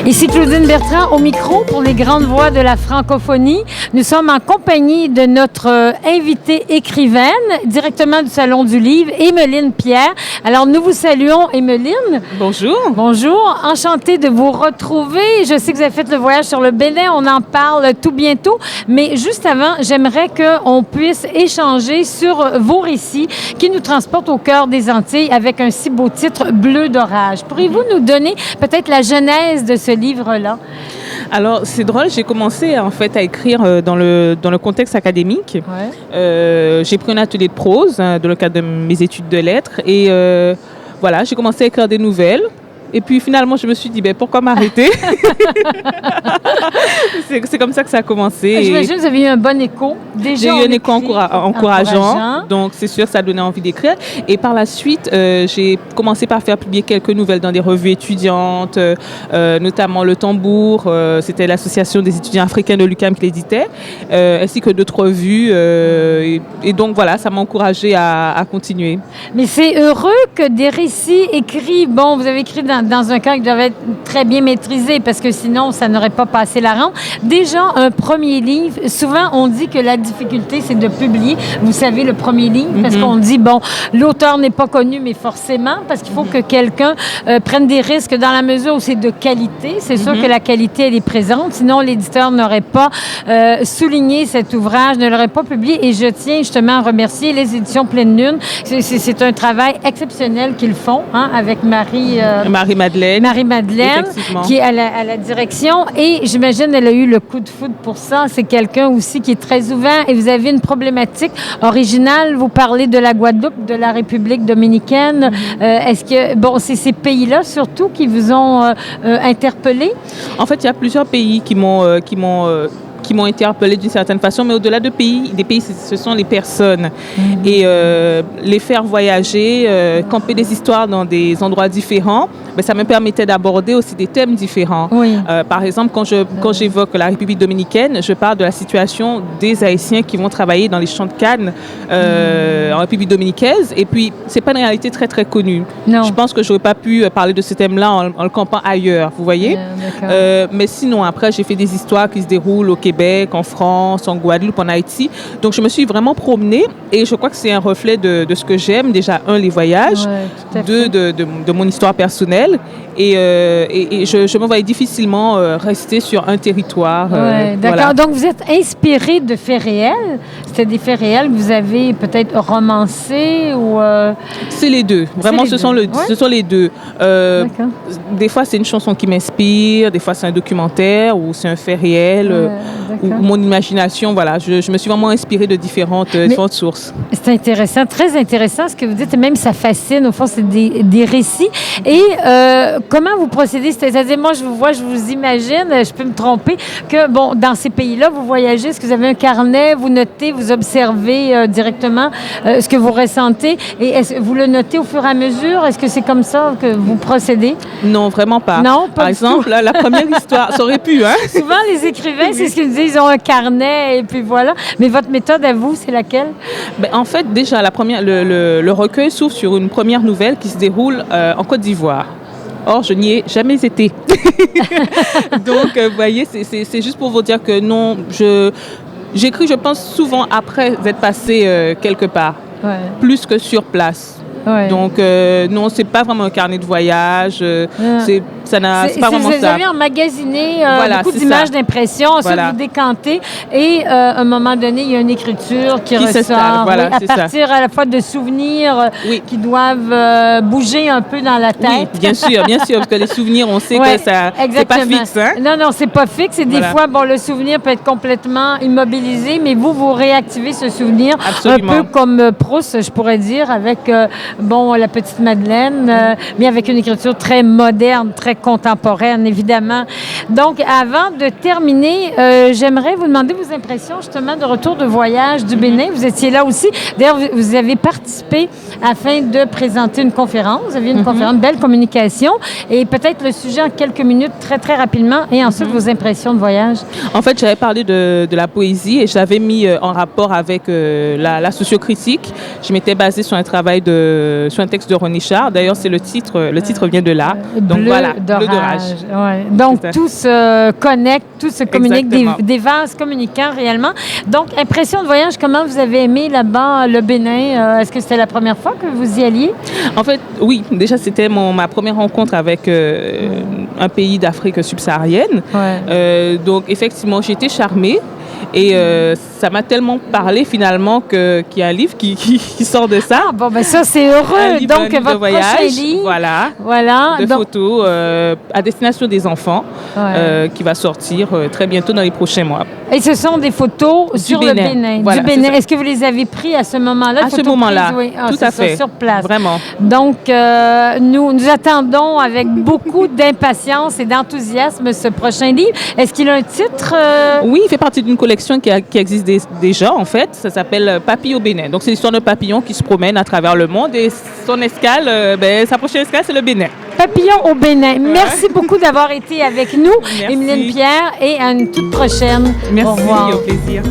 Ici Claudine Bertrand au micro pour les grandes voix de la francophonie. Nous sommes en compagnie de notre invitée écrivaine, directement du Salon du Livre, Emeline Pierre. Alors, nous vous saluons, Emeline. Bonjour. Bonjour. Enchantée de vous retrouver. Je sais que vous avez fait le voyage sur le Bénin. On en parle tout bientôt. Mais juste avant, j'aimerais qu'on puisse échanger sur vos récits qui nous transportent au cœur des Antilles avec un si beau titre, Bleu d'orage. Pourriez-vous nous donner peut-être la genèse de ce livre-là? Alors, c'est drôle, j'ai commencé en fait à écrire dans le contexte académique. Ouais. J'ai pris un atelier de prose dans le cadre de mes études de lettres et voilà, j'ai commencé à écrire des nouvelles. Et puis finalement, je me suis dit, ben, pourquoi m'arrêter? C'est comme ça que ça a commencé. J'imagine que vous avez eu un bon écho. J'ai eu un écho encourageant. Donc, c'est sûr, ça donnait envie d'écrire. Et par la suite, j'ai commencé par faire publier quelques nouvelles dans des revues étudiantes, notamment Le Tambour. C'était l'association des étudiants africains de l'UQAM qui l'éditait, ainsi que d'autres revues. Et donc, voilà, ça m'a encouragée à continuer. Mais c'est heureux que des récits écrits, bon, vous avez écrit dans un cas qui devait être très bien maîtrisé parce que sinon, ça n'aurait pas passé la rampe. Déjà, un premier livre, souvent, on dit que la difficulté, c'est de publier, vous savez, le premier livre, parce qu'on dit, bon, l'auteur n'est pas connu, mais forcément, parce qu'il faut que quelqu'un prenne des risques dans la mesure où c'est de qualité. C'est sûr que la qualité, elle est présente. Sinon, l'éditeur n'aurait pas souligné cet ouvrage, ne l'aurait pas publié. Et je tiens justement à remercier les éditions Pleine Lune. C'est un travail exceptionnel qu'ils font, hein, avec Marie-Madeleine, qui est à la direction. Et j'imagine qu'elle a eu le coup de foudre pour ça. C'est quelqu'un aussi qui est très ouvert. Et vous avez une problématique originale. Vous parlez de la Guadeloupe, de la République dominicaine. Est-ce que, bon, c'est ces pays-là surtout qui vous ont interpellé? En fait, il y a plusieurs pays qui m'ont interpellé d'une certaine façon, mais au-delà des pays, ce sont les personnes. Et les faire voyager, camper des histoires dans des endroits différents, ben, ça me permettait d'aborder aussi des thèmes différents. Oui. Par exemple, quand j'évoque la République dominicaine, je parle de la situation des Haïtiens qui vont travailler dans les champs de canne en République dominicaine. Et puis, c'est pas une réalité très, très connue. Non. Je pense que j'aurais pas pu parler de ce thème-là en le campant ailleurs, vous voyez. Mais sinon, après, j'ai fait des histoires qui se déroulent au Québec, en France, en Guadeloupe, en Haïti. Donc, je me suis vraiment promenée et je crois que c'est un reflet de ce que j'aime. Déjà, un, les voyages, deux, de mon histoire personnelle et je me voyais difficilement rester sur un territoire. D'accord. Voilà. Donc, vous êtes inspiré de faits réels? C'était des faits réels que vous avez peut-être romancés ou... C'est les deux. Vraiment, ce sont les deux. Des fois, c'est une chanson qui m'inspire. Des fois, c'est un documentaire ou c'est un fait réel. Ou mon imagination, voilà. Je me suis vraiment inspirée de différentes sources. C'est intéressant, très intéressant ce que vous dites. Et même, ça fascine. Au fond, c'est des récits. Et comment vous procédez? C'est-à-dire, moi, je vous vois, je vous imagine, je peux me tromper, que, bon, dans ces pays-là, vous voyagez, est-ce que vous avez un carnet, vous notez, vous observez directement ce que vous ressentez et vous le notez au fur et à mesure? Est-ce que c'est comme ça que vous procédez? Non, vraiment pas. Non, pas Par exemple, la première histoire, ça aurait pu, hein? Souvent, les écrivains, c'est ce qu'ils disent, ils ont un carnet et puis voilà. Mais votre méthode à vous, c'est laquelle? Ben, en fait, déjà, le recueil s'ouvre sur une première nouvelle qui se déroule en Côte d'Ivoire. Or, je n'y ai jamais été. Donc, vous voyez, c'est juste pour vous dire que non, j'écris, je pense, souvent après être passé quelque part, plus que sur place. Ouais. Donc, non, c'est pas vraiment un carnet de voyage. C'est pas vraiment ça. Vous avez emmagasiné beaucoup d'images, d'impressions, ensuite vous décantez et à un moment donné, il y a une écriture qui ressort. Voilà, à partir à la fois de souvenirs qui doivent bouger un peu dans la tête. Oui, bien sûr, parce que les souvenirs, on sait que ça, c'est pas fixe. Hein? Non, c'est pas fixe. Et des fois, bon, le souvenir peut être complètement immobilisé, mais vous réactivez ce souvenir. Absolument. Un peu comme Proust, je pourrais dire, avec la petite Madeleine, mais avec une écriture très moderne, très contemporaine, évidemment. Donc, avant de terminer, j'aimerais vous demander vos impressions, justement, de retour de voyage du Bénin. Vous étiez là aussi. D'ailleurs, vous avez participé afin de présenter une conférence. Vous aviez une conférence, belle communication. Et peut-être le sujet en quelques minutes, très, très rapidement. Et ensuite, vos impressions de voyage. En fait, j'avais parlé de la poésie et je l'avais mis en rapport avec la sociocritique. Je m'étais basée sur un travail de sur un texte de René Char. D'ailleurs, c'est le titre vient de là. Donc Bleu voilà, Bleu d'orage. d'orage. Ouais. Donc C'est ça. tout se connecte, tout se communique, Exactement. des vases communicants réellement. Donc, impression de voyage, comment vous avez aimé là-bas le Bénin? Est-ce que c'était la première fois que vous y alliez? En fait, oui, déjà c'était ma première rencontre avec un pays d'Afrique subsaharienne. Ouais. Donc effectivement, j'ai été charmée et ça m'a tellement parlé finalement qu'il y a un livre qui sort de ça. Ah, bon, ben ça, c'est heureux. Un livre Donc, de votre voyage, prochain livre, voilà, de donc, photos à destination des enfants ouais. qui va sortir très bientôt dans les prochains mois. Et ce sont des photos sur Bénin. le Bénin. Voilà, du Bénin. c'est ça. Est-ce que vous les avez pris à ce moment-là? À ce Photos moment-là, prises, oui. Ah, tout c'est à ça, fait. sur place. Vraiment. Donc, nous attendons avec beaucoup d'impatience et d'enthousiasme ce prochain livre. Est-ce qu'il a un titre? Oui, il fait partie d'une collection qui existe déjà, en fait. Ça s'appelle Papillon au Bénin. Donc, c'est l'histoire d'un papillon qui se promène à travers le monde et son escale, sa prochaine escale, c'est le Bénin. Papillon au Bénin. Ouais. Merci beaucoup d'avoir été avec nous, Merci. Émeline Pierre, et à une toute prochaine. Merci, au revoir. au plaisir.